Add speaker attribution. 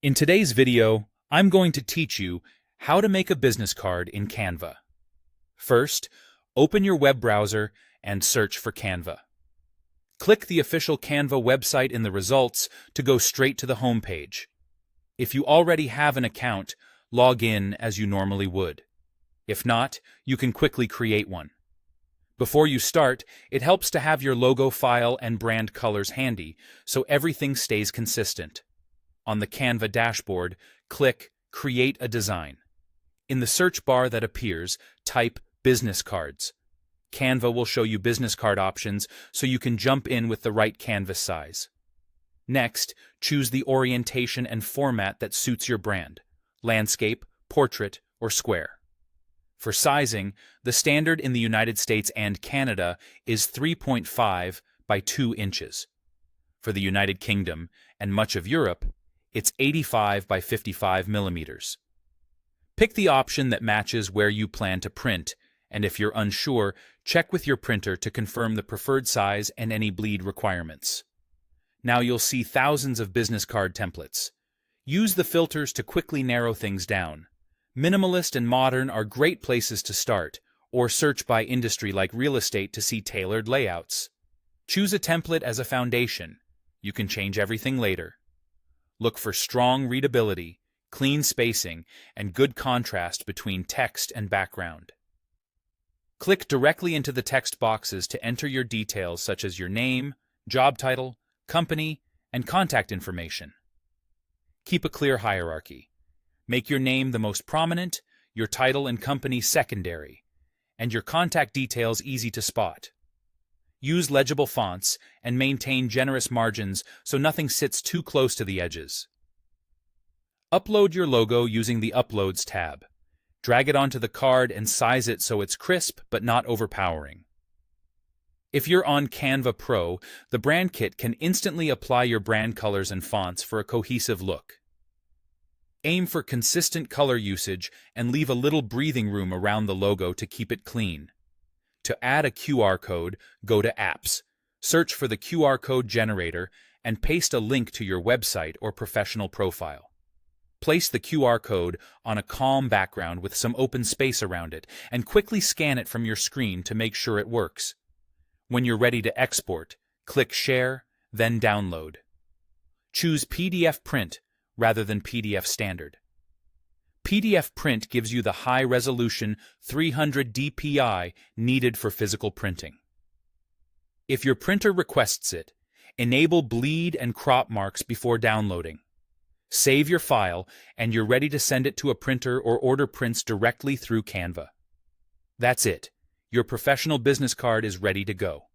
Speaker 1: In today's video, I'm going to teach you how to make a business card in Canva. First, open your web browser and search for Canva. Click the official Canva website in the results to go straight to the home page. If you already have an account, log in as you normally would. If not, you can quickly create one. Before you start, it helps to have your logo file and brand colors handy so everything stays consistent. On the Canva dashboard, click Create a Design. In the search bar that appears, type Business Cards. Canva will show you business card options so you can jump in with the right canvas size. Next, choose the orientation and format that suits your brand: landscape, portrait, or square. For sizing, the standard in the United States and Canada is 3.5 by 2 inches. For the United Kingdom and much of Europe, it's 85 by 55 millimeters. Pick the option that matches where you plan to print, and if you're unsure, check with your printer to confirm the preferred size and any bleed requirements. Now you'll see thousands of business card templates. Use the filters to quickly narrow things down. Minimalist and modern are great places to start, or search by industry like real estate to see tailored layouts. Choose a template as a foundation. You can change everything later. Look for strong readability, clean spacing, and good contrast between text and background. Click directly into the text boxes to enter your details such as your name, job title, company, and contact information. Keep a clear hierarchy. Make your name the most prominent, your title and company secondary, and your contact details easy to spot. Use legible fonts and maintain generous margins so nothing sits too close to the edges. Upload your logo using the Uploads tab. Drag it onto the card and size it so it's crisp but not overpowering. If you're on Canva Pro, the brand kit can instantly apply your brand colors and fonts for a cohesive look. Aim for consistent color usage and leave a little breathing room around the logo to keep it clean. To add a QR code, go to Apps, search for the QR code generator, and paste a link to your website or professional profile. Place the QR code on a calm background with some open space around it, and quickly scan it from your screen to make sure it works. When you're ready to export, click Share, then Download. Choose PDF Print rather than PDF Standard. PDF Print gives you the high-resolution 300 dpi needed for physical printing. If your printer requests it, enable bleed and crop marks before downloading. Save your file, and you're ready to send it to a printer or order prints directly through Canva. That's it. Your professional business card is ready to go.